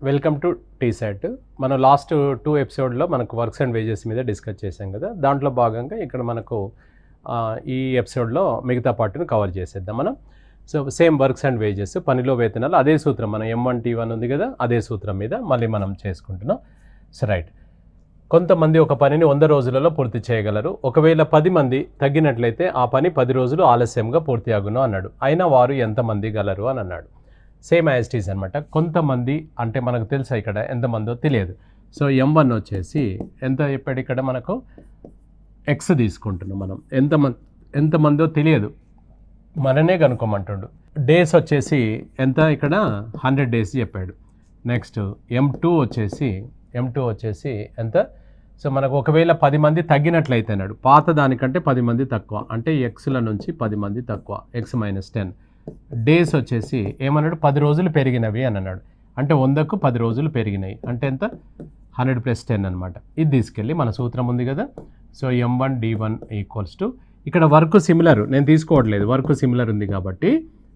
Welcome to టీసెట్. మనం last 2 ఎపిసోడ్లో మనకు వర్క్స్ అండ్ వేజెస్ మీద డిస్కస్ చేసాం కదా. దాంట్లో భాగంగా ఇక్కడ మనకు ఈ ఎపిసోడ్లో మిగతా పార్ట్ని కవర్ చేసేద్దాం మనం. So same works and wages, పనిలో వేతనాలు, అదే సూత్రం మనం M1T1 ఉంది కదా, అదే సూత్రం మీద మళ్ళీ మనం చేసుకుంటున్నాం. సో రైట్, కొంతమంది ఒక పనిని 100 రోజులలో పూర్తి చేయగలరు. ఒకవేళ 10 మంది తగ్గినట్లయితే ఆ పని 10 రోజులు ఆలస్యంగా పూర్తి అగును అన్నాడు. అయినా వారు ఎంతమంది గలరు అని అన్నాడు. సేమ్ యాజ్ ఇట్ ఈజ్ అనమాట. కొంతమంది అంటే మనకు తెలుసా ఇక్కడ ఎంతమందో తెలియదు. సో M1 వచ్చేసి ఎంత చెప్పాడు ఇక్కడ మనకు, X తీసుకుంటున్నాం మనం. ఎంతమందో తెలియదు, మననే కనుక్కోమంటుండు. డేస్ వచ్చేసి ఎంత ఇక్కడ 100 డేస్ చెప్పాడు. నెక్స్ట్ M2 వచ్చేసి ఎంత. సో మనకు ఒకవేళ 10 మంది తగ్గినట్లయితే అన్నాడు, పాత దానికంటే 10 మంది తక్కువ, అంటే Xల నుంచి 10 మంది తక్కువ, X - 10. డేస్ వచ్చేసి ఏమన్నాడు, 10 రోజులు పెరిగినవి అని అన్నాడు. అంటే 100కు 10 రోజులు పెరిగినాయి, అంటే ఎంత 100 + 10 అనమాట. ఇది తీసుకెళ్ళి మన సూత్రం ఉంది కదా. సో M1D1 = ఇక్కడ వర్క్ సిమిలర్ నేను తీసుకోవట్లేదు, వర్క్ సిమిలర్ ఉంది కాబట్టి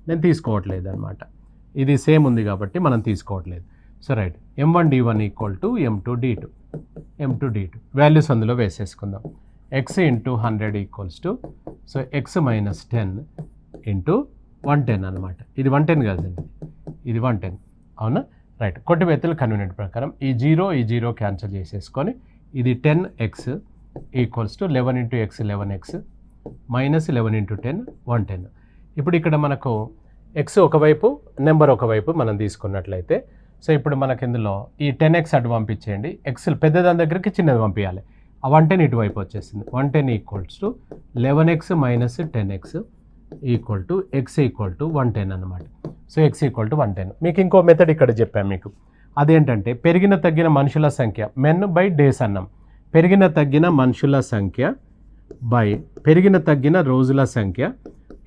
నేను తీసుకోవట్లేదు అనమాట. ఇది సేమ్ ఉంది కాబట్టి మనం తీసుకోవట్లేదు. So right, M1D1 = M2D2 values అందులో వేసేసుకుందాం. X × 100 సో X - 10 × 110 అనమాట. ఇది 110 కదండి, ఇది 110 అవునా. రైట్, కొట్టివేతల కన్వీనియంట్ ప్రకారం ఈ 0 క్యాన్సిల్ చేసేసుకొని ఇది 10X = 11 × X 11X -11 × 10 110. ఇప్పుడు ఇక్కడ మనకు X ఒకవైపు, నెంబర్ ఒకవైపు మనం తీసుకున్నట్లయితే, సో ఇప్పుడు మనకి ఇందులో ఈ 10X అటు పంపించేయండి, X పెద్దదాని దగ్గరికి చిన్నది పంపించాలి. ఆ 110 ఇటువైపు వచ్చేసింది. 110 = 11X - 10X X = 110 అనమాట. So X = 110. మీకు ఇంకో మెథడ్ ఇక్కడ చెప్పాను మీకు, అదేంటంటే పెరిగిన తగ్గిన మనుషుల సంఖ్య men/డేస్ అన్నాం. పెరిగిన తగ్గిన మనుషుల సంఖ్య బై పెరిగిన తగ్గిన రోజుల సంఖ్య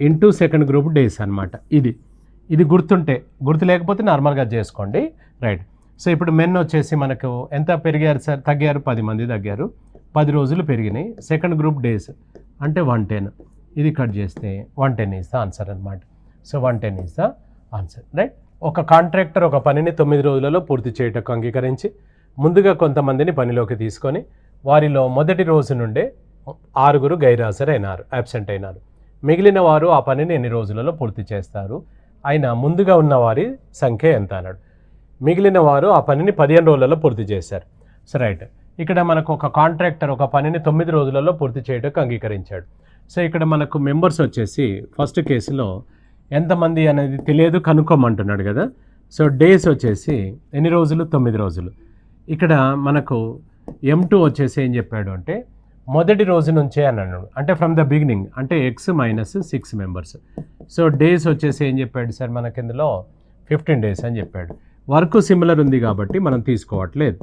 ఇంటూ సెకండ్ గ్రూప్ డేస్ అనమాట. ఇది గుర్తు లేకపోతే నార్మల్గా చేసుకోండి. రైట్, సో ఇప్పుడు మెన్ వచ్చేసి మనకు ఎంత పెరిగారు సార్, తగ్గారు 10 మంది తగ్గారు, 10 రోజులు పెరిగినాయి. సెకండ్ గ్రూప్ డేస్ అంటే 110. ఇది కట్ చేస్తే 110 ఈజ్ ద ఆన్సర్ అనమాట. So 110 is the answer. Right, ఒక కాంట్రాక్టర్ ఒక పనిని 9 రోజులలో పూర్తి చేయటకు అంగీకరించి ముందుగా కొంతమందిని పనిలోకి తీసుకొని వారిలో మొదటి రోజు నుండే 6 గైర్హాజరైనారు, అబ్సెంట్ అయినారు. మిగిలిన వారు ఆ పనిని ఎన్ని రోజులలో పూర్తి చేస్తారు, అయినా ముందుగా ఉన్న వారి సంఖ్య ఎంత అన్నాడు. మిగిలిన వారు ఆ పనిని 15 రోజులలో పూర్తి చేశారు. సో రైట్, ఇక్కడ మనకు ఒక కాంట్రాక్టర్ ఒక పనిని 9 రోజులలో పూర్తి చేయటకు అంగీకరించాడు. సో ఇక్కడ మనకు మెంబర్స్ వచ్చేసి ఫస్ట్ కేసులో ఎంతమంది అనేది తెలియదు, కనుక్కోమంటున్నాడు కదా. సో డేస్ వచ్చేసి ఎన్ని రోజులు, 9 రోజులు. ఇక్కడ మనకు M2 వచ్చేసి ఏం చెప్పాడు అంటే మొదటి రోజు నుంచే అన్నాడు, అంటే ఫ్రమ్ ద బిగినింగ్, అంటే X - 6 మెంబర్స్. సో డేస్ వచ్చేసి ఏం చెప్పాడు సార్, మనకి ఇందులో 15 డేస్ అని చెప్పాడు. వర్క్ సిమిలర్ ఉంది కాబట్టి మనం తీసుకోవట్లేదు,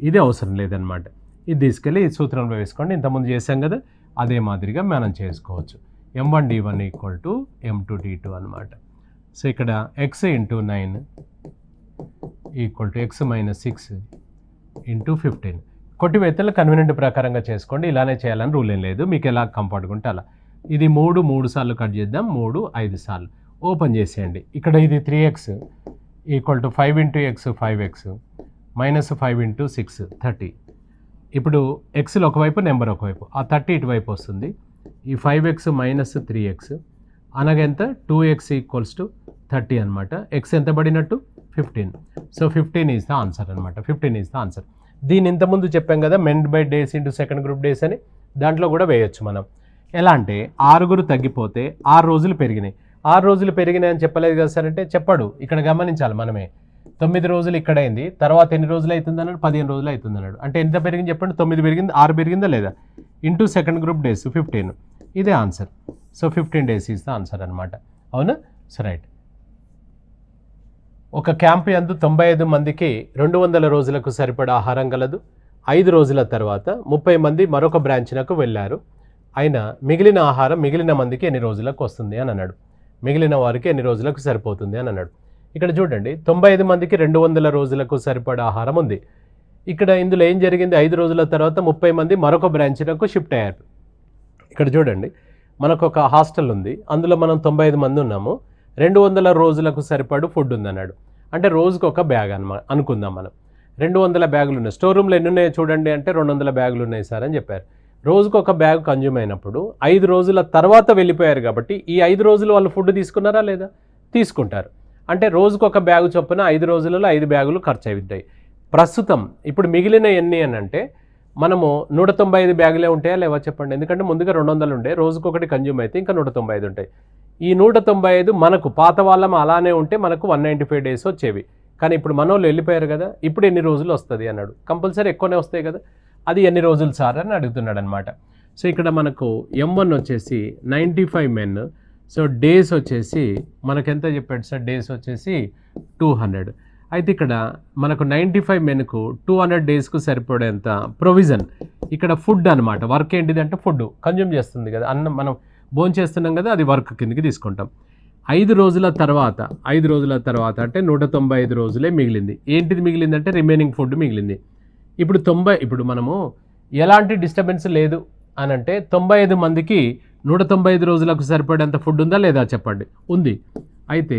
ఇది అవసరం లేదనమాట. ఇది తీసుకెళ్ళి ఈ సూత్రంలో వేసుకోండి. ఇంతకుముందు చేసాం కదా, అదే మాదిరిగా మనం చేసుకోవచ్చు. M1D1 = M2D2 అనమాట. సో ఇక్కడ X × 9 = X - 6 × 15. కొట్టివేతలు కన్వీనియంట్ ప్రకారంగా చేసుకోండి, ఇలానే చేయాలని రూల్ ఏం లేదు, మీకు ఎలా కంఫర్ట్గా ఉంటే అలా. ఇది 3 సార్లు కట్ చేద్దాం, 3 5 సార్లు ఓపెన్ చేసేయండి. ఇక్కడ ఇది 3X = 5 × X 5X -5 × 6 30. ఇప్పుడు Xలో ఒకవైపు, నెంబర్ ఒకవైపు, ఆ 30 ఇటువైపు వస్తుంది. ఈ 5X - 3X అనగా ఎంత, 2X = 30 అనమాట. X ఎంత పడినట్టు, 15. సో 15 ఈజ్ ద ఆన్సర్ అనమాట. 15 ఈజ్ ద ఆన్సర్. దీని ఇంతకుముందు చెప్పాం కదా, men/డేస్ ఇంటూ సెకండ్ గ్రూప్ డేస్ అని, దాంట్లో కూడా వేయొచ్చు మనం. ఎలా అంటే 6 తగ్గిపోతే 6 రోజులు పెరిగినాయి. 6 రోజులు పెరిగినాయి అని చెప్పలేదు కదా సార్ అంటే చెప్పాడు. ఇక్కడ గమనించాలి మనమే, 9 రోజులు ఇక్కడ అయింది, తర్వాత ఎన్ని రోజులు అవుతుంది అన్నాడు, 15 రోజులు అవుతుంది అన్నాడు. అంటే ఎంత పెరిగింది చెప్పండి, 9 పెరిగింది, 6 పెరిగిందా లేదా, ఇంటూ సెకండ్ గ్రూప్ డేస్ 15. ఇదే answer. So 15 days is the answer అనమాట. అవునా. సో రైట్, ఒక క్యాంపు యందు 95 మందికి 200 రోజులకు సరిపడా ఆహారం గలదు. 5 రోజుల తర్వాత 30 మంది మరొక బ్రాంచ్నకు వెళ్ళారు. అయినా మిగిలిన ఆహారం మిగిలిన మందికి ఎన్ని రోజులకు వస్తుంది అని అన్నాడు, మిగిలిన వారికి ఎన్ని రోజులకు సరిపోతుంది అని అన్నాడు. ఇక్కడ చూడండి, 95 మందికి 200 రోజులకు సరిపడా ఆహారం ఉంది. ఇక్కడ ఇందులో ఏం జరిగింది, 5 రోజుల తర్వాత 30 మంది మరొక బ్రాంచ్లకు షిఫ్ట్ అయ్యారు. ఇక్కడ చూడండి, మనకు ఒక హాస్టల్ ఉంది, అందులో మనం 95 మంది ఉన్నాము, 200 రోజులకు సరిపడు ఫుడ్ ఉందన్నాడు. అంటే రోజుకు ఒక బ్యాగ్ అనుకుందాం మనం. 200 బ్యాగులు ఉన్నాయి. స్టోర్ రూమ్లో ఎన్ని ఉన్నాయో చూడండి అంటే 200 బ్యాగులు ఉన్నాయి సార్ అని చెప్పారు. రోజుకు ఒక బ్యాగ్ కన్జ్యూమ్ అయినప్పుడు 5 రోజుల తర్వాత వెళ్ళిపోయారు కాబట్టి ఈ 5 రోజులు వాళ్ళు ఫుడ్ తీసుకున్నారా లేదా? తీసుకుంటారు. అంటే రోజుకు ఒక బ్యాగు చొప్పున 5 రోజులలో 5 బ్యాగులు ఖర్చు అవుతాయి. ప్రస్తుతం ఇప్పుడు మిగిలిన ఎన్ని అని అంటే మనము 195 బ్యాగులే ఉంటాయా లేవా చెప్పండి. ఎందుకంటే ముందుగా 200 ఉండే, రోజుకు ఒకటి కన్జ్యూమ్ అయితే ఇంకా 195 ఉంటాయి. ఈ 195 మనకు పాత వాళ్ళం అలానే ఉంటే మనకు 195 డేస్ వచ్చేవి. కానీ ఇప్పుడు మనోళ్ళు వెళ్ళిపోయారు కదా, ఇప్పుడు ఎన్ని రోజులు వస్తుంది అన్నాడు. కంపల్సరీ ఎక్కువనే వస్తాయి కదా, అది ఎన్ని రోజులు సార్ అని అడుగుతున్నాడు అనమాట. సో ఇక్కడ మనకు M1 వచ్చేసి 95 మెన్. సో డేస్ వచ్చేసి మనకెంత చెప్పాడు సార్? డేస్ వచ్చేసి 200. అయితే ఇక్కడ మనకు 95 మెన్కు 200 డేస్కు సరిపడేంత ప్రొవిజన్ ఇక్కడ ఫుడ్ అనమాట. వర్క్ ఏంటిది అంటే ఫుడ్ కన్జ్యూమ్ చేస్తుంది కదా, అన్నం మనం భోజనం చేస్తున్నాం కదా, అది వర్క్ కిందకి తీసుకుంటాం. 5 రోజుల తర్వాత అంటే 195 రోజులే మిగిలింది. ఏంటిది మిగిలిందంటే రిమైనింగ్ ఫుడ్ మిగిలింది. ఇప్పుడు మనము ఎలాంటి డిస్టర్బెన్స్ లేదు అని అంటే 95 మందికి 195 రోజులకు సరిపడేంత ఫుడ్ ఉందా లేదా చెప్పండి? ఉంది. అయితే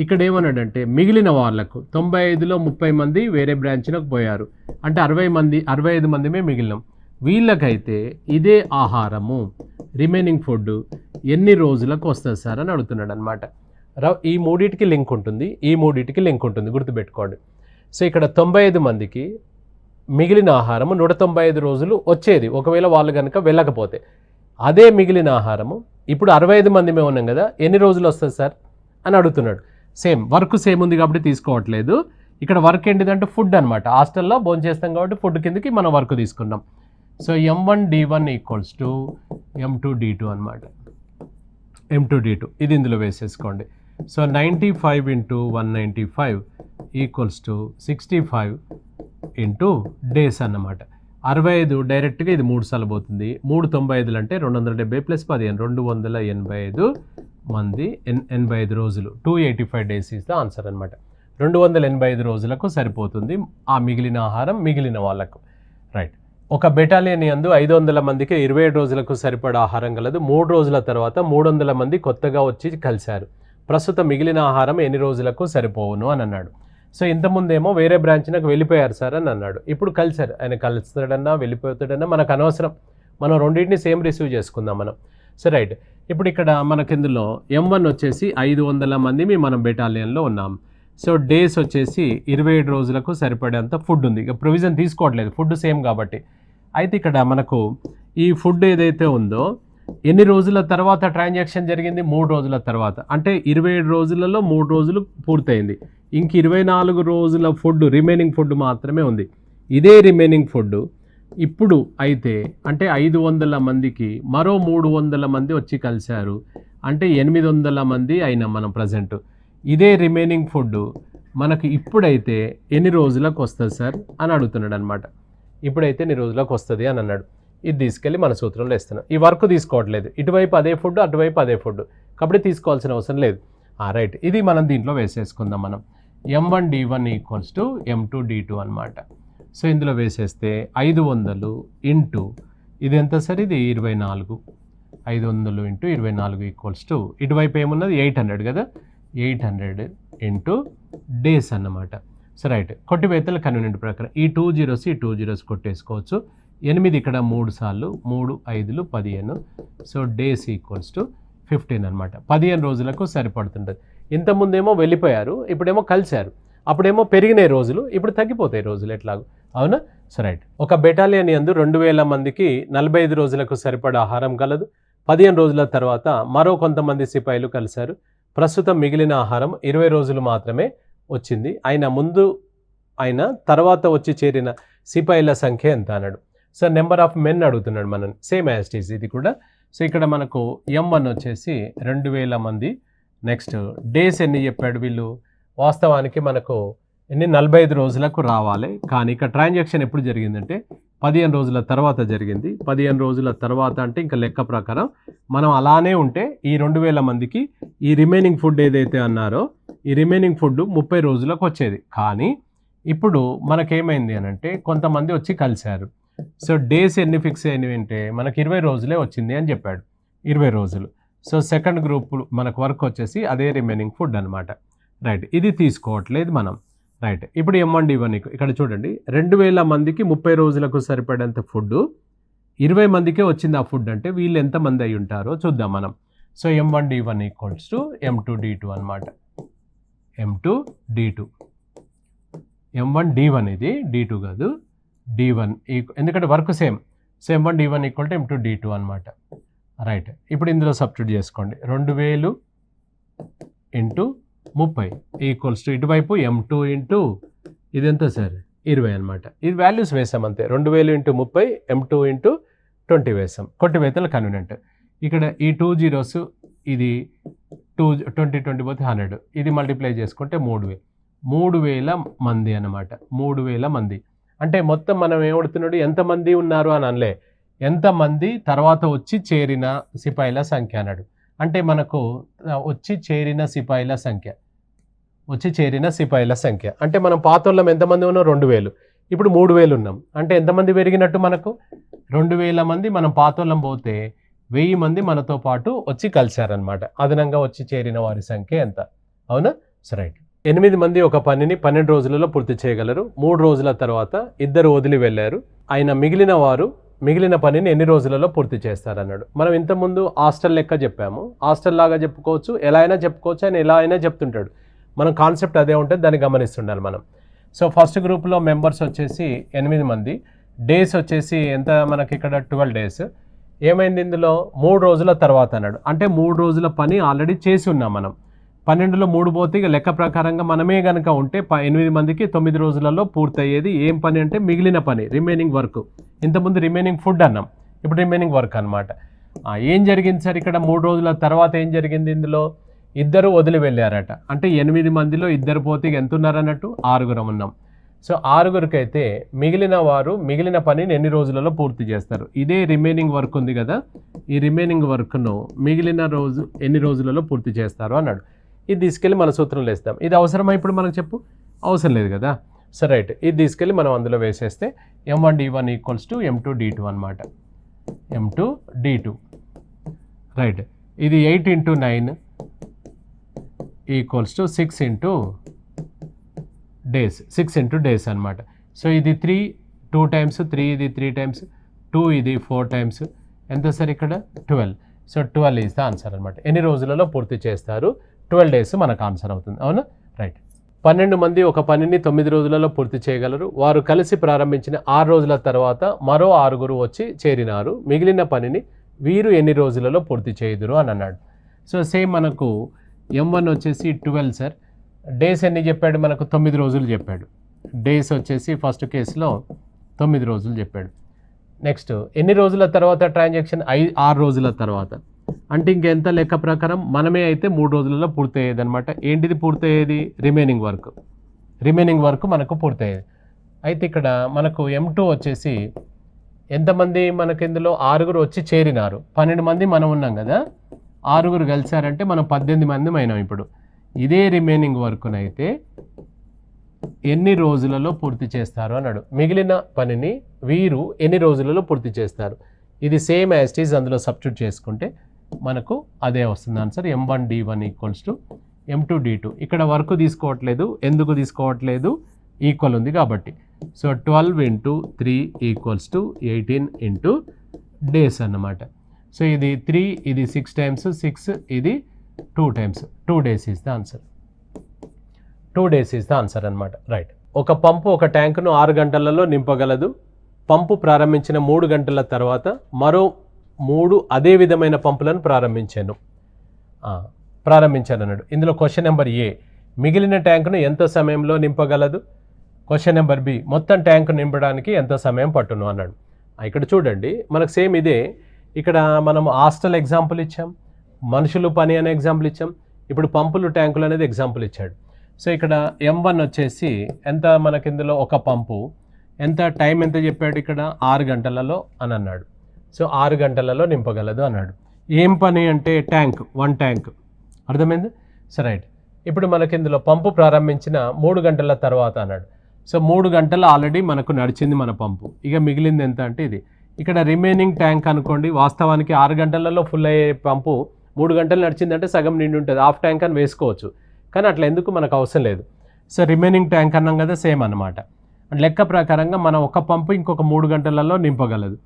ఇక్కడ ఏమన్నాడంటే మిగిలిన వాళ్ళకు 95లో 30 మంది వేరే బ్రాంచ్లకు పోయారు, అంటే 65 మందిమే మిగిలినాం. వీళ్ళకైతే ఇదే ఆహారము రిమైనింగ్ ఫుడ్ ఎన్ని రోజులకు వస్తుంది సార్ అని అడుగుతున్నాడు అనమాట. ఈ మూడింటికి లింక్ ఉంటుంది, గుర్తుపెట్టుకోండి. సో ఇక్కడ 95 మందికి మిగిలిన ఆహారము 195 రోజులు వచ్చేది ఒకవేళ వాళ్ళు కనుక వెళ్ళకపోతే. అదే మిగిలిన ఆహారము ఇప్పుడు 65 మందిమే ఉన్నాం కదా, ఎన్ని రోజులు వస్తుంది సార్ అని అడుగుతున్నాడు. వర్క్ సేమ్ ఉంది కాబట్టి తీసుకోవట్లేదు. ఇక్కడ వర్క్ ఏంటిదంటే ఫుడ్ అనమాట. హాస్టల్లో భోజనం చేస్తాం కాబట్టి ఫుడ్ కిందకి మనం వర్క్ తీసుకున్నాం. సో M1D1 = M2D2 అనమాట. M2D2 ఇది ఇందులో వేసేసుకోండి. సో 95 × 195 = 65 × డేస్ అన్నమాట. 65 డైరెక్ట్గా ఇది 3 సార్లు పోతుంది. 3 95 అంటే 270 + 15 285 మంది 85 రోజులు 285 డేస్ ఈజ్ ద ఆన్సర్ అనమాట. 285 రోజులకు సరిపోతుంది ఆ మిగిలిన ఆహారం మిగిలిన వాళ్ళకు. రైట్. ఒక బెటాలియన్ యందు 500 మందికి 27 రోజులకు సరిపడా ఆహారం కలదు. 3 రోజుల తర్వాత 300 మంది కొత్తగా వచ్చి కలిశారు. ప్రస్తుతం మిగిలిన ఆహారం ఎన్ని రోజులకు సరిపోవును అని అన్నాడు. సో ఇంతకుముందేమో వేరే బ్రాంచ్లకు వెళ్ళిపోయారు సార్ అని అన్నాడు. ఇప్పుడు కలిశారు. ఆయన కలుస్తాడన్నా వెళ్ళిపోతాడన్నా మనకు అనవసరం, మనం రెండింటిని సేమ్ రిసీవ్ చేసుకుందాం మనం. So right. ఇప్పుడు ఇక్కడ మనకి ఇందులో M1 వచ్చేసి 500 మంది మనం బెటాలియన్లో ఉన్నాం. సో డేస్ వచ్చేసి 27 రోజులకు సరిపడేంత ఫుడ్ ఉంది. ఇక ప్రొవిజన్ తీసుకోవట్లేదు, ఫుడ్ సేమ్ కాబట్టి. అయితే ఇక్కడ మనకు ఈ ఫుడ్ ఏదైతే ఉందో ఎన్ని రోజుల తర్వాత ట్రాన్సాక్షన్ జరిగింది? 3 రోజుల తర్వాత. అంటే 27 రోజులలో 3 రోజులు పూర్తయింది. ఇంక 24 రోజుల ఫుడ్ రిమైనింగ్ ఫుడ్ మాత్రమే ఉంది. ఇదే రిమైనింగ్ ఫుడ్ ఇప్పుడు అయితే అంటే 500 మందికి మరో 300 మంది వచ్చి కలిశారు, అంటే 800 మంది అయినా మనం ప్రజెంట్. ఇదే రిమైనింగ్ ఫుడ్ మనకు ఇప్పుడైతే ఎన్ని రోజులకు వస్తుంది సార్ అని అడుగుతున్నాడు అనమాట. ఇప్పుడైతే ఎన్ని రోజులకు వస్తుంది అని అన్నాడు. ఇది తీసుకెళ్ళి మన సూత్రంలో వేస్తున్నాం. ఈ వర్క్ తీసుకోవట్లేదు, ఇటువైపు అదే ఫుడ్ అటువైపు అదే ఫుడ్ కాబట్టి తీసుకోవాల్సిన అవసరం లేదు. రైట్. ఇది మనం దీంట్లో వేసేసుకుందాం. మనం M1D1 = M2D2 అనమాట. సో ఇందులో వేసేస్తే 500 ఇంటూ ఇది ఎంత సార్? ఇది 24. 500 × 24 = ఇటువైపు ఏమున్నది 800 కదా, 800 ఇంటూ డేస్ అన్నమాట. So right. కొట్టివేతల కన్వీనియంట్ ప్రకారం ఈ 2 zeros ఈ 2 zeros కొట్టేసుకోవచ్చు. 8 ఇక్కడ 3 సార్లు 3 5 15. సో డేస్ = 15 అనమాట. 15 రోజులకు సరిపడుతుంటుంది. ఇంతకుముందేమో వెళ్ళిపోయారు, ఇప్పుడేమో కలిశారు. అప్పుడేమో పెరిగినాయి రోజులు, ఇప్పుడు తగ్గిపోతాయి రోజులు ఎట్లాగో. అవునా? So right. ఒక బెటాలియన్ యందు 2000 మందికి 45 రోజులకు సరిపడా ఆహారం కలదు. 15 రోజుల తర్వాత మరో కొంతమంది సిపాయిలు కలిశారు. ప్రస్తుతం మిగిలిన ఆహారం 20 రోజులు మాత్రమే వచ్చింది. ఆయన తర్వాత వచ్చి చేరిన సిపాయిల సంఖ్య ఎంత అన్నాడు. సో నెంబర్ ఆఫ్ మెన్ అడుగుతున్నాడు మనం, సేమ్ యాజ్ ఇట్ ఈజ్ ఇది కూడా. సో ఇక్కడ మనకు M1 వచ్చేసి 2000 మంది. నెక్స్ట్ డేస్ ఎన్ని చెప్పాడు వీళ్ళు? వాస్తవానికి మనకు 45 రోజులకు రావాలి, కానీ ఇక్కడ ట్రాన్సాక్షన్ ఎప్పుడు జరిగిందంటే 15 రోజుల తర్వాత జరిగింది. 15 రోజుల తర్వాత అంటే ఇంకా లెక్క ప్రకారం మనం అలానే ఉంటే ఈ 2000 మందికి ఈ రిమైనింగ్ ఫుడ్ ఏదైతే అన్నారో ఈ రిమైనింగ్ ఫుడ్ 30 రోజులకు వచ్చేది. కానీ ఇప్పుడు మనకేమైంది అని అంటే కొంతమంది వచ్చి కలిశారు. సో డేస్ ఎన్ని ఫిక్స్ అయినవి అంటే మనకి 20 రోజులే వచ్చింది అని చెప్పాడు. 20 రోజులు. సో సెకండ్ గ్రూప్ మనకు వర్క్ వచ్చేసి అదే రిమైనింగ్ ఫుడ్ అనమాట. రైట్, ఇది తీసుకోవట్లేదు మనం. రైట్, ఇప్పుడు M1D1 ఇక్కడ చూడండి, 2000 మందికి 30 రోజులకు సరిపడేంత ఫుడ్ 20 మందికే వచ్చింది ఆ ఫుడ్ అంటే వీళ్ళు ఎంతమంది అయి ఉంటారో చూద్దాం మనం. So M1D1 equals to M2D2 అనమాట. M2D2, M1D1 ఇది D2 కాదు, D1 ఎందుకంటే work same. So M1D1 equal to M2D2 అనమాట. రైట్, ఇప్పుడు ఇందులో సబ్స్టిట్యూట్ చేసుకోండి. 2000 ఇంటూ 30 ఈక్వల్స్ టు ఇటువైపు M2 ఇంటూ ఇది ఎంత సార్ 20 అనమాట. ఇది వాల్యూస్ వేసాం అంతే. 2000 ఇంటూ 30, M2 ఇంటూ 20 వేసాం. కొట్టి వేతలు కన్వీనెంట్. ఇక్కడ ఈ 2 జీరోస్ ఇది 20 పోతే 100, ఇది మల్టిప్లై చేసుకుంటే 3000 మంది అనమాట. 3000 మంది అంటే మొత్తం మనం ఏమడుతున్నాడు, ఎంతమంది ఉన్నారు అని అనలే, ఎంతమంది తర్వాత వచ్చి చేరిన సిపాయిల సంఖ్య అన్నాడు. అంటే మనకు వచ్చి చేరిన సిపాయిల సంఖ్య అంటే మనం పాతోళ్ళం ఎంతమంది ఉన్నాం 2000, ఇప్పుడు 3000 ఉన్నాం. అంటే ఎంతమంది పెరిగినట్టు మనకు 2000 మంది మనం పాతోళ్ళం పోతే 1000 మంది మనతో పాటు వచ్చి కలిశారనమాట. అదనంగా వచ్చి చేరిన వారి సంఖ్య ఎంత? అవునా? రైట్. 8 మంది ఒక పనిని 12 రోజులలో పూర్తి చేయగలరు. 3 రోజుల తర్వాత 2 వదిలి వెళ్ళారు. ఆయన మిగిలిన పనిని ఎన్ని రోజులలో పూర్తి చేస్తారన్నాడు. మనం ఇంతకుముందు హాస్టల్ లెక్క చెప్పాము. హాస్టల్ లాగా చెప్పుకోవచ్చు, ఎలా అయినా చెప్పుకోవచ్చు, ఆయన ఎలా అయినా చెప్తుంటాడు. మనం కాన్సెప్ట్ అదే ఉంటుంది, దాన్ని గమనిస్తుండాలి మనం. సో ఫస్ట్ గ్రూప్లో మెంబర్స్ వచ్చేసి 8 మంది, డేస్ వచ్చేసి ఎంత మనకి ఇక్కడ 12 డేస్. ఏమైంది ఇందులో 3 రోజుల తర్వాత అన్నాడు. అంటే 3 రోజుల పని ఆల్రెడీ చేసి ఉన్నాం మనం. 12లో 3 పోతే ఇక లెక్క ప్రకారంగా మనమే కనుక ఉంటే 8 మందికి 9 రోజులలో పూర్తయ్యేది. ఏం పని అంటే మిగిలిన పని, రిమైనింగ్ వర్క్. ఇంతకుముందు రిమైనింగ్ ఫుడ్ అన్నాం, ఇప్పుడు రిమైనింగ్ వర్క్ అనమాట. ఏం జరిగింది సార్ ఇక్కడ 3 రోజుల తర్వాత ఏం జరిగింది? ఇందులో 2 వదిలి వెళ్ళారట. అంటే 8 మందిలో 2 పోతే ఎంత ఉన్నారన్నట్టు 6 ఉన్నాం. సో 6 అయితే మిగిలిన పనిని ఎన్ని రోజులలో పూర్తి చేస్తారు? ఇదే రిమైనింగ్ వర్క్ ఉంది కదా, ఈ రిమైనింగ్ వర్క్ను ఎన్ని రోజులలో పూర్తి చేస్తారు అన్నాడు. ఇది తీసుకెళ్ళి మన సూత్రంలో వేస్తాం. ఇది అవసరమా ఇప్పుడు మనకు చెప్పు? అవసరం లేదు కదా. సో రైట్, ఇది తీసుకెళ్ళి మనం అందులో వేసేస్తే M1D1 ఈక్వల్స్ టు M2D2 అనమాట. M2D2 right. ఇది 8 into 9 equals to 6 into days అనమాట. సో ఇది 3 2 టైమ్స్, 3 ఇది 3 టైమ్స్, 2 ఇది 4 టైమ్స్, ఎంత సార్ ఇక్కడ 12. సో 12 ఈజ్ ద ఆన్సర్ అనమాట. ఎన్ని రోజులలో పూర్తి చేస్తారు? 12 డేస్ మనకు ఆన్సర్ అవుతుంది. అవునా? రైట్. 12 మంది ఒక పనిని 9 రోజులలో పూర్తి చేయగలరు. వారు కలిసి ప్రారంభించిన 6 రోజుల తర్వాత మరో 6 వచ్చి చేరినారు. మిగిలిన పనిని వీరు ఎన్ని రోజులలో పూర్తి చేయుదురు అని అన్నాడు. సో సేమ్ మనకు M1 వచ్చేసి 12 సార్. డేస్ ఎన్ని చెప్పాడు మనకు? 9 రోజులు చెప్పాడు. డేస్ వచ్చేసి ఫస్ట్ కేసులో 9 రోజులు చెప్పాడు. నెక్స్ట్ ఎన్ని రోజుల తర్వాత ట్రాన్సాక్షన్? 6 రోజుల తర్వాత. అంటే ఇంకెంత లెక్క ప్రకారం మనమే అయితే 3 రోజులలో పూర్తయ్యేది అనమాట. ఏంటిది పూర్తయ్యేది? రిమైనింగ్ వర్క్ మనకు పూర్తయ్యేది. అయితే ఇక్కడ మనకు M2 వచ్చేసి ఎంతమంది మనకు ఇందులో 6 వచ్చి చేరినారు. 12 మంది మనం ఉన్నాం కదా, 6 కలిసారంటే మనం 18 మంది అయినాం. ఇప్పుడు ఇదే రిమైనింగ్ వర్క్నైతే ఎన్ని రోజులలో పూర్తి చేస్తారు అన్నాడు. మిగిలిన పనిని వీరు ఎన్ని రోజులలో పూర్తి చేస్తారు? ఇది సేమ్ యాజ్ ఇట్ ఈజ్, అందులో సబ్స్టిట్యూట్ చేసుకుంటే మనకు అదే వస్తుంది answer. M1D1 equals to M2D2. ఇక్కడ వర్క్ తీసుకోవట్లేదు. ఎందుకు తీసుకోవట్లేదు? ఈక్వల్ ఉంది కాబట్టి. So 12 into 3 equals to 18 into days అన్నమాట. సో ఇది 3, ఇది 6 టైమ్స్, 6 ఇది 2 times, 2 days is the answer. 2 days is the answer అనమాట. రైట్. ఒక పంపు ఒక ట్యాంకును 6 గంటలలో నింపగలదు. పంపు ప్రారంభించిన 3 గంటల తర్వాత మరో 3 అదే విధమైన పంపులను ప్రారంభించాను అన్నాడు. ఇందులో క్వశ్చన్ నెంబర్ ఏ, మిగిలిన ట్యాంకును ఎంత సమయంలో నింపగలదు? క్వశ్చన్ నెంబర్ బి, మొత్తం ట్యాంకు నింపడానికి ఎంత సమయం పట్టును అన్నాడు. ఇక్కడ చూడండి, మనకు సేమ్ ఇదే. ఇక్కడ మనం హాస్టల్ ఎగ్జాంపుల్ ఇచ్చాం, మనుషులు పని అనే ఎగ్జాంపుల్ ఇచ్చాం, ఇప్పుడు పంపులు ట్యాంకులు అనేది ఎగ్జాంపుల్ ఇచ్చాడు. సో ఇక్కడ M1 వచ్చేసి ఎంత మనకి ఇందులో ఒక పంపు ఎంత టైం ఎంత చెప్పాడు? ఇక్కడ 6 గంటలలో అని అన్నాడు. సో 6 గంటలలో నింపగలదు అన్నాడు. ఏం పని అంటే ట్యాంక్, 1 ట్యాంక్. అర్థమైంది? So right. ఇప్పుడు మనకి ఇందులో పంపు ప్రారంభించిన 3 గంటల తర్వాత అన్నాడు. సో 3 గంటలు ఆల్రెడీ మనకు నడిచింది మన పంపు. ఇక మిగిలింది ఎంత అంటే ఇది. ఇక్కడ రిమైనింగ్ ట్యాంక్ అనుకోండి. వాస్తవానికి 6 గంటలలో ఫుల్ అయ్యే పంపు 3 గంటలు నడిచిందంటే సగం నిండి ఉంటుంది, హాఫ్ ట్యాంక్ అని వేసుకోవచ్చు. కానీ అట్లా ఎందుకు మనకు అవసరం లేదు. సో రిమైనింగ్ ట్యాంక్ అన్నాం కదా, సేమ్ అన్నమాట. లెక్క ప్రకారంగా మనం ఒక పంపు ఇంకొక 3 గంటలలో నింపగలదు.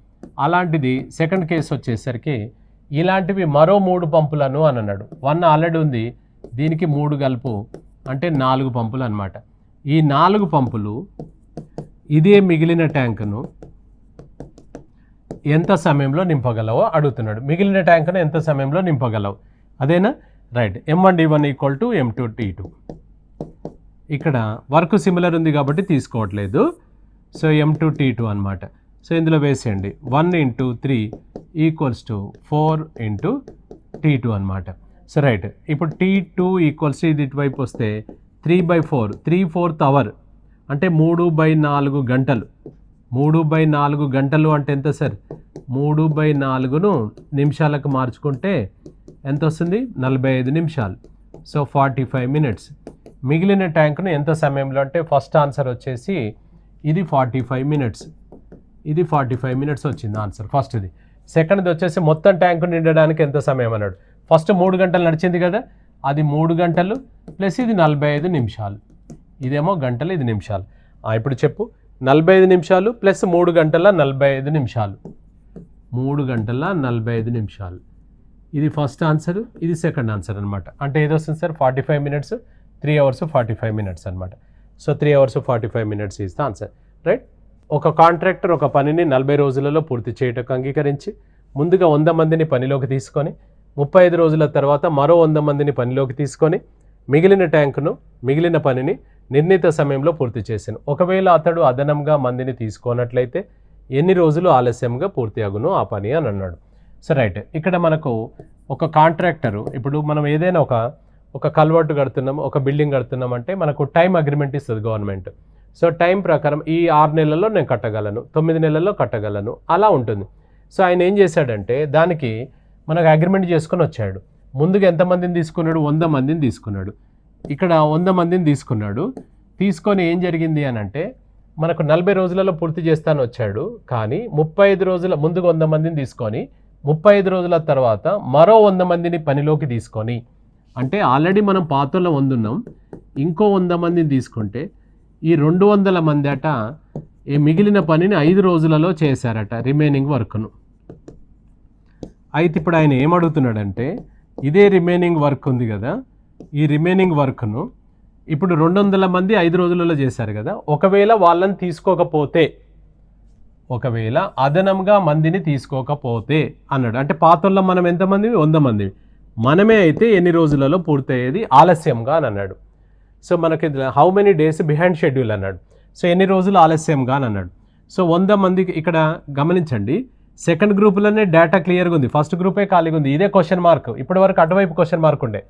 అలాంటిది సెకండ్ కేసు వచ్చేసరికి ఇలాంటివి మరో 3 పంపులను అని అన్నాడు. 1 ఆల్రెడీ ఉంది, దీనికి 3 కలుపు అంటే 4 పంపులు అనమాట. ఈ 4 పంపులు ఇదే మిగిలిన ట్యాంకును ఎంత సమయంలో నింపగలవో అడుగుతున్నాడు. మిగిలిన ట్యాంకును ఎంత సమయంలో నింపగలవు, అదేనా? రైట్. M1D1 = M2T2. ఇక్కడ వర్క్ సిమిలర్ ఉంది కాబట్టి తీసుకోవట్లేదు. సో M2T2 అనమాట. సో ఇందులో వేసేయండి. 1 × 3 = 4 × T2 అనమాట. So right. ఇప్పుడు T2 = ఇది ఇటువైపు వస్తే 3/4, 3/4 అవర్ అంటే 3/4 గంటలు. 3/4 గంటలు అంటే ఎంత సార్? 3/4ను నిమిషాలకు మార్చుకుంటే ఎంత వస్తుంది? 45 నిమిషాలు. So 45 minutes. మిగిలిన ట్యాంకును ఎంత సమయంలో అంటే ఫస్ట్ ఆన్సర్ వచ్చేసి ఇది 45 మినిట్స్. ఇది 45 మినిట్స్ వచ్చింది ఆన్సర్ ఫస్ట్ది. సెకండ్ది వచ్చేసి మొత్తం ట్యాంకు నిండడానికి ఎంత సమయం అన్నాడు. ఫస్ట్ 3 గంటలు నడిచింది కదా, అది 3 గంటలు ప్లస్ ఇది 45 నిమిషాలు. ఇదేమో గంటలు, ఇది నిమిషాలు. ఇప్పుడు చెప్పు. 45 నిమిషాలు ప్లస్ 3 గంటల 45 నిమిషాలు. 3 గంటల 45 నిమిషాలు. ఇది ఫస్ట్ ఆన్సర్, ఇది సెకండ్ ఆన్సర్ అనమాట. అంటే ఏది వస్తుంది సార్? 45 మినిట్స్, 3 hours 45 minutes అనమాట. So 3 hours 45 minutes is the answer. Right. ఒక కాంట్రాక్టర్ ఒక పనిని 40 రోజులలో పూర్తి చేయటకు అంగీకరించి ముందుగా 100 మందిని పనిలోకి తీసుకొని 35 రోజుల తర్వాత మరో 100 మందిని పనిలోకి తీసుకొని మిగిలిన ట్యాంకును మిగిలిన పనిని నిర్ణీత సమయంలో పూర్తి చేశాను. ఒకవేళ అతడు అదనంగా మందిని తీసుకోనట్లయితే ఎన్ని రోజులు ఆలస్యంగా పూర్తి అగును ఆ పని అని అన్నాడు. So right. ఇక్కడ మనకు ఒక కాంట్రాక్టరు, ఇప్పుడు మనం ఏదైనా ఒక కల్వర్ట్ కడుతున్నాం, ఒక బిల్డింగ్ కడుతున్నాం అంటే మనకు టైం అగ్రిమెంట్ ఇస్తుంది గవర్నమెంట్. సో టైం ప్రకారం ఈ 6 నెలల్లో నేను కట్టగలను, 9 నెలల్లో కట్టగలను, అలా ఉంటుంది. సో ఆయన ఏం చేశాడంటే దానికి మనకు అగ్రిమెంట్ చేసుకొని వచ్చాడు. ముందుగా ఎంతమందిని తీసుకున్నాడు? 100 మందిని తీసుకున్నాడు. ఇక్కడ 100 మందిని తీసుకున్నాడు. తీసుకొని ఏం జరిగింది అని అంటే మనకు 40 రోజులలో పూర్తి చేస్తాను వచ్చాడు. కానీ 35 రోజుల ముందుగా 100 మందిని తీసుకొని 35 రోజుల తర్వాత మరో 100 మందిని పనిలోకి తీసుకొని, అంటే ఆల్రెడీ మనం పాతలో 100 ఉన్నాం, ఇంకో 100 మందిని తీసుకుంటే ఈ 200 మంది అట ఈ మిగిలిన పనిని 5 రోజులలో చేశారట, రిమైనింగ్ వర్క్ను. అయితే ఇప్పుడు ఆయన ఏమడుగుతున్నాడంటే ఇదే రిమైనింగ్ వర్క్ ఉంది కదా, ఈ రిమైనింగ్ వర్క్ను ఇప్పుడు 200 మంది 5 రోజులలో చేశారు కదా, ఒకవేళ వాళ్ళని తీసుకోకపోతే, ఒకవేళ అదనంగా మందిని తీసుకోకపోతే అన్నాడు. అంటే పాతల్లో మనం ఎంతమంది? 100 మంది. మనమే అయితే ఎన్ని రోజులలో పూర్తయ్యేది ఆలస్యంగా అని అన్నాడు. సో మనకి how many days behind schedule అన్నాడు. సో ఎన్ని రోజులు ఆలస్యంగా అని అన్నాడు. సో 100 మందికి ఇక్కడ గమనించండి, సెకండ్ గ్రూప్లోనే డేటా క్లియర్గా ఉంది, ఫస్ట్ గ్రూపే ఖాళీగా ఉంది. ఇదే క్వశ్చన్ మార్క్. ఇప్పటి వరకు అటువైపు క్వశ్చన్ మార్క్ ఉండే,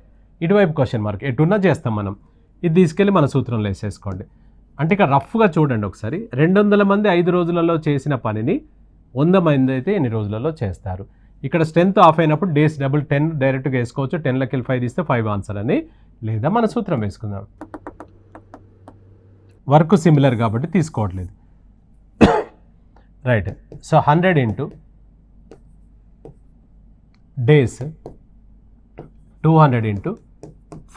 ఇటువైపు క్వశ్చన్ మార్క్. ఎటున్నా చేస్తాం మనం. ఇది తీసుకెళ్ళి మన సూత్రంలో వేసేసుకోండి. అంటే ఇక్కడ రఫ్గా చూడండి ఒకసారి. 200 మంది 5 రోజులలో చేసిన పనిని 100 మంది అయితే ఎన్ని రోజులలో చేస్తారు. ఇక్కడ స్ట్రెంత్ ఆఫ్ అయినప్పుడు డేస్ డబుల్ 10 డైరెక్ట్గా వేసుకోవచ్చు. 10 × 5 తీస్తే 5 ఆన్సర్ అని, లేదా మన సూత్రం వేసుకుందాం. వర్క్ సిమిలర్ కాబట్టి తీసుకోవట్లేదు. రైట్. సో 100 × డేస్ 200 ×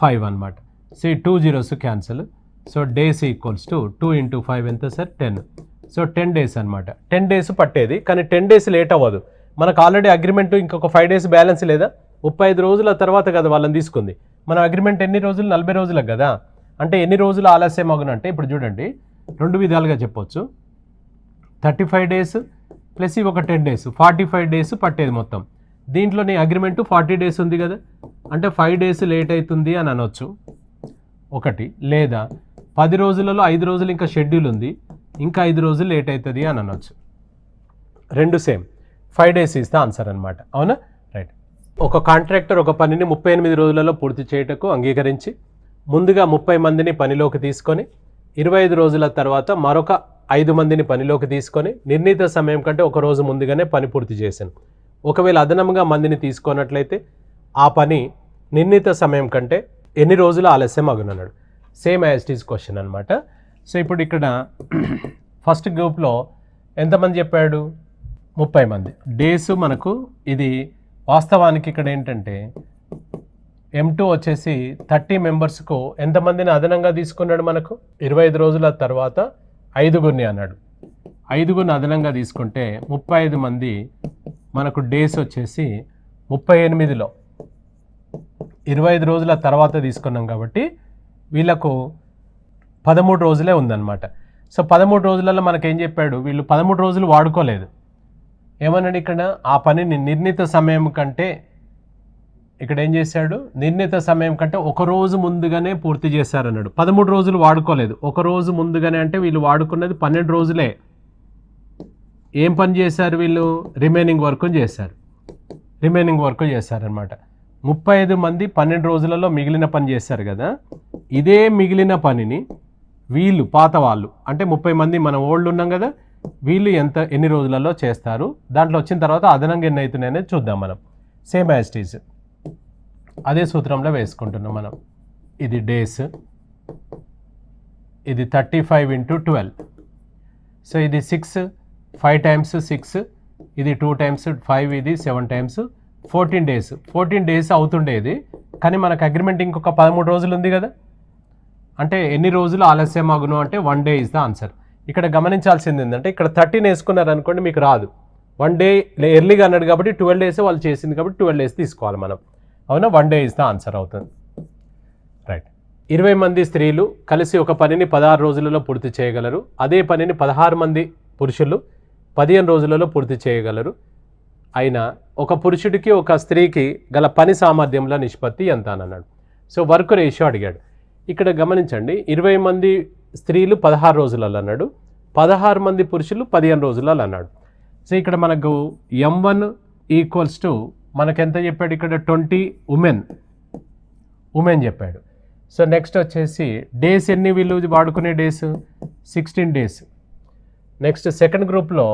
5 అనమాట. సో ఈ 2 zeros cancel. So days equals to 2 × 5 ఎంత సార్? 10. సో 10 days అనమాట. 10 days పట్టేది, కానీ 10 days లేట్ అవ్వదు. మనకు ఆల్రెడీ అగ్రిమెంట్ ఇంకొక 5 days బ్యాలెన్స్ లేదా? 35 రోజుల తర్వాత కదా వాళ్ళని తీసుకుంది. మన అగ్రిమెంట్ ఎన్ని రోజులు? 40 రోజులకు కదా. అంటే ఎన్ని రోజులు ఆలస్యం అగునంటే ఇప్పుడు చూడండి, 2 విధాలుగా చెప్పొచ్చు. 35 days ప్లస్ ఇవి ఒక 10 days, 45 days పట్టేది మొత్తం. దీంట్లో నీ అగ్రిమెంట్ 40 days ఉంది కదా, అంటే 5 days లేట్ అవుతుంది అని అనొచ్చు ఒకటి. లేదా 10 రోజులలో 5 రోజులు ఇంకా షెడ్యూల్ ఉంది, ఇంకా 5 రోజులు లేట్ అవుతుంది అని అనొచ్చు. రెండు same. 5 days is the answer అనమాట. అవునా? రైట్. ఒక కాంట్రాక్టర్ ఒక పనిని 38 రోజులలో పూర్తి చేయటకు అంగీకరించి ముందుగా 30 మందిని పనిలోకి తీసుకొని 25 రోజుల తర్వాత మరొక 5 మందిని పనిలోకి తీసుకొని నిర్ణీత సమయం కంటే ఒక రోజు ముందుగానే పని పూర్తి చేశాను. ఒకవేళ అదనంగా మందిని తీసుకున్నట్లయితే ఆ పని నిర్ణీత సమయం కంటే ఎన్ని రోజులు ఆలస్యం అగునన్నాడు. Same as it is question అనమాట. సో ఇప్పుడు ఇక్కడ ఫస్ట్ గ్రూప్లో ఎంతమంది చెప్పాడు? 30 మంది. డేస్ మనకు ఇది వాస్తవానికి ఇక్కడ ఏంటంటే M2 వచ్చేసి 30 మెంబర్స్కు ఎంతమందిని అదనంగా తీసుకున్నాడు మనకు 25 రోజుల తర్వాత 5గురిని అన్నాడు. 5గురిని అదనంగా తీసుకుంటే 35 మంది మనకు డేస్ వచ్చేసి 38లో 25 రోజుల తర్వాత తీసుకున్నాం కాబట్టి వీళ్ళకు 13 రోజులే ఉందన్నమాట. సో 13 రోజులలో మనకేం చెప్పాడు, వీళ్ళు 13 రోజులు వాడుకోలేదు. ఏమన్నాడు ఇక్కడ, ఆ పనిని నిర్ణీత సమయం కంటే ఇక్కడ ఏం చేశాడు, నిర్ణీత సమయం కంటే ఒక రోజు ముందుగానే పూర్తి చేశారన్నాడు. 13 రోజులు వాడుకోలేదు, ఒక రోజు ముందుగానే అంటే వీళ్ళు వాడుకున్నది 12 రోజులే. ఏం పని చేశారు వీళ్ళు, రిమైనింగ్ వర్క్ చేశారనమాట. 35 మంది 12 రోజులలో మిగిలిన పని చేశారు కదా, ఇదే మిగిలిన పనిని వీళ్ళు పాత వాళ్ళు అంటే 30 మంది మనం ఓల్డ్ ఉన్నాం కదా, వీళ్ళు ఎన్ని రోజులలో చేస్తారు, దాంట్లో వచ్చిన తర్వాత అదనంగా ఎన్ని అవుతున్నాయి అనేది చూద్దాం మనం. సేమ్ యాజ్ ఇట్ ఈజ్ అదే సూత్రంలో వేసుకుంటున్నాం మనం. ఇది డేస్, ఇది 35 × 12. సో ఇది 6, 5 times 6, ఇది 2 times 5, ఇది 7 times 14 days. 14 days అవుతుండేది, కానీ మనకు అగ్రిమెంట్ ఇంకొక 13 రోజులు ఉంది కదా, అంటే ఎన్ని రోజులు ఆలస్యం అగును అంటే 1 day ఇస్ ద ఆన్సర్. ఇక్కడ గమనించాల్సింది ఏంటంటే ఇక్కడ 13 వేసుకున్నారు అనుకోండి మీకు రాదు. 1 day ఎర్లీగా అన్నాడు కాబట్టి 12 days వాళ్ళు చేసింది కాబట్టి 12 days తీసుకోవాలి మనం. అవునా, 1 day ఇస్ ద ఆన్సర్ అవుతుంది. రైట్. 20 మంది స్త్రీలు కలిసి ఒక పనిని 16 రోజులలో పూర్తి చేయగలరు. అదే పనిని 16 మంది పురుషులు 15 రోజులలో పూర్తి చేయగలరు. అయినా ఒక పురుషుడికి ఒక స్త్రీకి గల పని సామర్థ్యంలో నిష్పత్తి ఎంత అని అన్నాడు. సో వర్క్ రేషియో అడిగాడు. ఇక్కడ గమనించండి, 20 మంది స్త్రీలు 16 రోజులలో అన్నాడు, 16 మంది పురుషులు 15 రోజులలో అన్నాడు. సో ఇక్కడ మనకు M1 = మనకెంత చెప్పాడు, ఇక్కడ 20 ఉమెన్ చెప్పాడు. సో నెక్స్ట్ వచ్చేసి డేస్ ఎన్ని వీళ్ళు వాడుకునే డేస్ 16 days. నెక్స్ట్ సెకండ్ గ్రూప్లో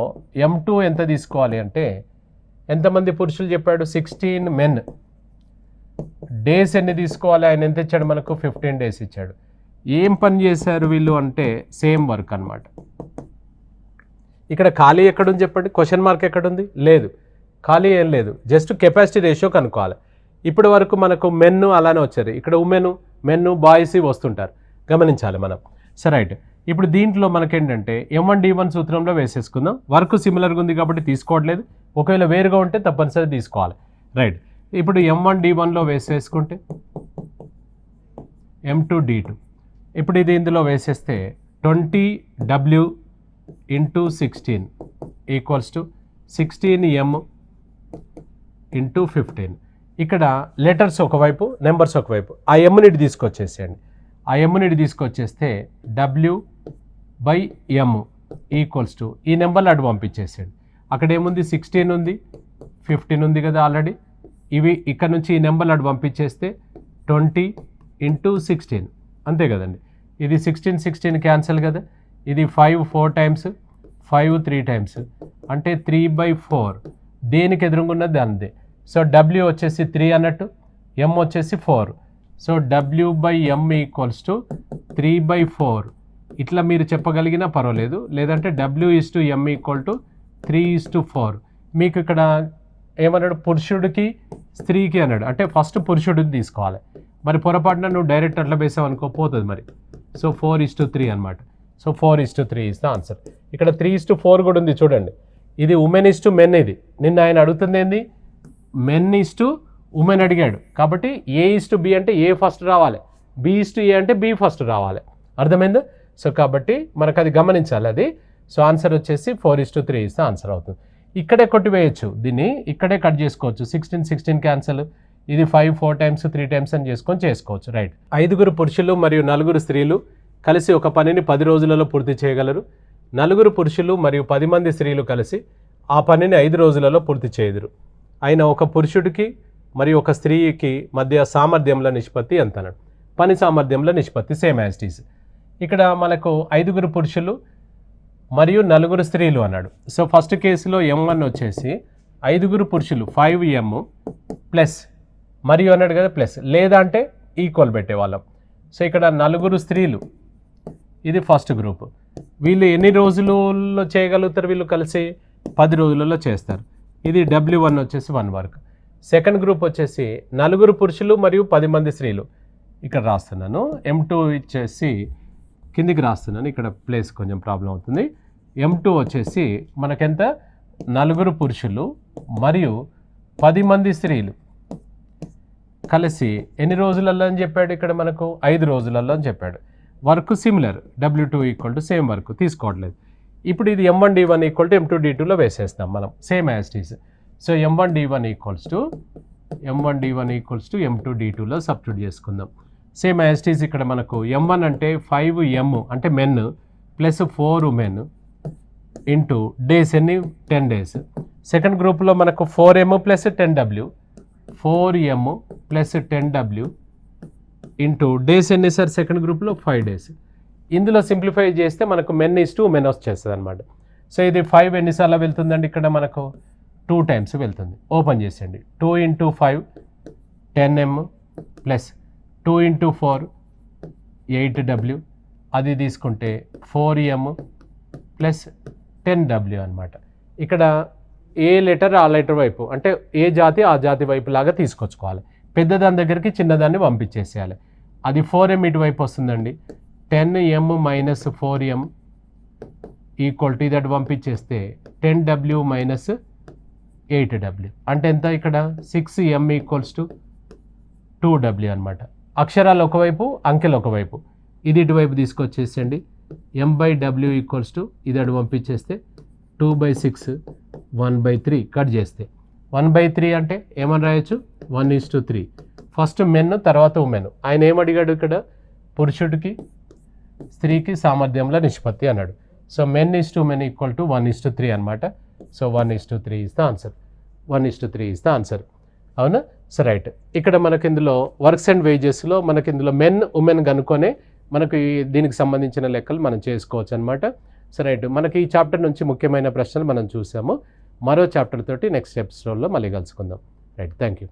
M2 ఎంత తీసుకోవాలి అంటే ఎంతమంది పురుషులు చెప్పాడు, 16 men. డేస్ ఎన్ని తీసుకోవాలి, ఆయన ఎంత ఇచ్చాడు మనకు 15 days ఇచ్చాడు. ఏం పని చేశారు వీళ్ళు అంటే సేమ్ వర్క్ అనమాట. ఇక్కడ ఖాళీ ఎక్కడుంది చెప్పండి, క్వశ్చన్ మార్క్ ఎక్కడుంది, లేదు, ఖాళీ ఏం లేదు, జస్ట్ కెపాసిటీ రేషియో కనుక్కోవాలి. ఇప్పటి వరకు మనకు మెన్ అలానే వచ్చారు, ఇక్కడ మెన్ బాయ్స్ వస్తుంటారు, గమనించాలి మనం. సరే రైట్. ఇప్పుడు దీంట్లో మనకేంటంటే M1D1 సూత్రంలో వేసేసుకుందాం. వర్క్ సిమిలర్గా ఉంది కాబట్టి తీసుకోవట్లేదు, ఒకవేళ వేరుగా ఉంటే తప్పనిసరి తీసుకోవాలి. రైట్. ఇప్పుడు M1D1లో వేసేసుకుంటే M2D2, ఇప్పుడు ఇది ఇందులో వేసేస్తే 20W × 16 = 16M × 15. ఇక్కడ లెటర్స్ ఒకవైపు, నెంబర్స్ ఒకవైపు. ఆ ఎమ్ని తీసుకొచ్చేసేయండి. ఆ ఎమ్ని తీసుకొచ్చేస్తే W/M = ఈ నెంబర్లు అటు పంపించేసేయండి. అక్కడ ఏముంది, 16 ఉంది, 15 ఉంది కదా ఆల్రెడీ. ఇవి ఇక్కడ నుంచి ఈ నెంబర్లు అటు పంపించేస్తే 20 × 16 అంతే కదండి. ఇది 16 క్యాన్సిల్ కదా, ఇది 5 4 times, 5 3 times అంటే 3/4. దేనికి ఎదురుగున్నది దానిదే. సో W వచ్చేసి 3 అన్నట్టు, M వచ్చేసి 4. So W/M = 3/4. ఇట్లా మీరు చెప్పగలిగినా పర్వాలేదు, లేదంటే W/M = 3:4. మీకు ఇక్కడ ఏమన్నాడు, పురుషుడికి స్త్రీకి అన్నాడు, అంటే ఫస్ట్ పురుషుడికి తీసుకోవాలి. మరి పొరపాటున నువ్వు డైరెక్ట్ అట్లా వేసావు అనుకో పోతుంది మరి. సో 4:3 అనమాట. So 4:3 is the answer. ఇక్కడ 3:4 కూడా ఉంది చూడండి. ఇది ఉమెన్/మెన్. ఇది నిన్న ఆయన అడుగుతుంది ఏంది, మెన్/ఉమెన్ అడిగాడు కాబట్టి A/B అంటే A ఫస్ట్ రావాలి, B/A అంటే B ఫస్ట్ రావాలి. అర్థమైందా? సో కాబట్టి మనకు అది గమనించాలి అది. సో ఆన్సర్ వచ్చేసి 4:3 ఇస్ ద ఆన్సర్ అవుతుంది. ఇక్కడే కొట్టివేయచ్చు, దీన్ని ఇక్కడే కట్ చేసుకోవచ్చు. 16 క్యాన్సల్, ఇది 5 4 times 3 times అని చేసుకోవచ్చు. రైట్. 5 పురుషులు మరియు 4 స్త్రీలు కలిసి ఒక పనిని 10 రోజులలో పూర్తి చేయగలరు. 4 పురుషులు మరియు 10 మంది స్త్రీలు కలిసి ఆ పనిని 5 రోజులలో పూర్తి చేయదురు. అయినా ఒక పురుషుడికి మరియు ఒక స్త్రీకి మధ్య సామర్థ్యంలో నిష్పత్తి ఎంత అన్నాడు. పని సామర్థ్యంలో నిష్పత్తి సేమ్ యాజ్ ఇట్ ఈజ్. ఇక్కడ మనకు 5 పురుషులు మరియు 4 స్త్రీలు అన్నాడు. సో ఫస్ట్ కేసులో M1 వచ్చేసి 5 పురుషులు 5M ప్లస్ మరియు అన్నాడు కదా ప్లస్, లేదా అంటే ఈక్వల్ పెట్టేవాళ్ళం. సో ఇక్కడ 4 స్త్రీలు, ఇది ఫస్ట్ గ్రూప్. వీళ్ళు ఎన్ని రోజులలో చేయగలుగుతారు, వీళ్ళు కలిసి 10 రోజులలో చేస్తారు. ఇది W1 వచ్చేసి 1 వర్క్. సెకండ్ గ్రూప్ వచ్చేసి 4 పురుషులు మరియు 10 మంది స్త్రీలు. ఇక్కడ రాస్తున్నాను. M2 వచ్చేసి కిందికి రాస్తున్నాను, ఇక్కడ ప్లేస్ కొంచెం ప్రాబ్లం అవుతుంది. M2 వచ్చేసి మనకెంత 4 పురుషులు మరియు 10 మంది స్త్రీలు కలిసి ఎన్ని రోజులలో అని చెప్పాడు, ఇక్కడ మనకు 5 రోజులలో అని చెప్పాడు. Work similar, W2 equal to same work తీసుకోవట్లేదు. ఇప్పుడు ఇది M1D1 ఈక్వల్ టు M2D2లో వేసేస్తాం మనం, same as it is. So M1D1 equals to M2D2లో సబ్స్టిట్యూట్ చేసుకుందాం. Same as it is. ఇక్కడ మనకు M1 అంటే 5M అంటే men plus 4 women into days ఎన్ని 10 డేస్. సెకండ్ గ్రూప్లో మనకు 4M plus 10W, 4M plus 10W into days ఎన్ని సార్ సెకండ్ గ్రూప్లో 5 డేస్. ఇందులో సింప్లిఫై చేస్తే మనకు మెన్ ఈస్ టు ఉమెన్ వచ్చేస్తుంది అనమాట. సో ఇది 5 ఎన్నిసార్లు వెళ్తుందండి, ఇక్కడ మనకు 2 టైమ్స్ వెళ్తుంది. ఓపెన్ చేసేయండి. 2 into 5 10M plus 2 into 4 8W, అది తీసుకుంటే 4M ప్లస్ 10W అనమాట. ఇక్కడ ఏ లెటర్ ఆ లెటర్ వైపు, అంటే ఏ జాతి ఆ జాతి వైపు లాగా తీసుకొచ్చుకోవాలి. పెద్దదాని దగ్గరికి చిన్నదాన్ని పంపించేసేయాలి. అది 4M ఇటువైపు వస్తుందండి. 10M minus 4M equal to ఇది అటు పంపించేస్తే 10W మైనస్ 8W అంటే ఎంత, ఇక్కడ 6M ఈక్వల్స్ టు 2W అనమాట. అక్షరాలు ఒకవైపు, అంకెలు ఒకవైపు. ఇది ఇటువైపు తీసుకొచ్చేసండి. M/W ఈక్వల్స్ టు ఇది అటు పంపించేస్తే 2/6 1/3 కట్ చేస్తే 1/3 అంటే ఏమని రాయొచ్చు, 1:3. ఫస్ట్ మెన్ తర్వాత ఉమెన్. ఆయన ఏమడిగాడు ఇక్కడ, పురుషుడికి స్త్రీకి సామర్థ్యంలో నిష్పత్తి అన్నాడు. So men is to men equal to 1:3 అనమాట. So 1:3 is the answer. 1:3 is the answer. అవునా? So right. ఇక్కడ మనకి ఇందులో వర్క్స్ అండ్ వేజెస్లో మనకి ఇందులో మెన్ ఉమెన్ కనుక్కొనే మనకు దీనికి సంబంధించిన లెక్కలు మనం చేసుకోవచ్చు అనమాట. So right. మనకి ఈ చాప్టర్ నుంచి ముఖ్యమైన ప్రశ్నలు మనం చూసాము. మరో చాప్టర్ తోటి నెక్స్ట్ ఎపిసోడ్లో మళ్ళీ కలుసుకుందాం. రైట్. Thank you.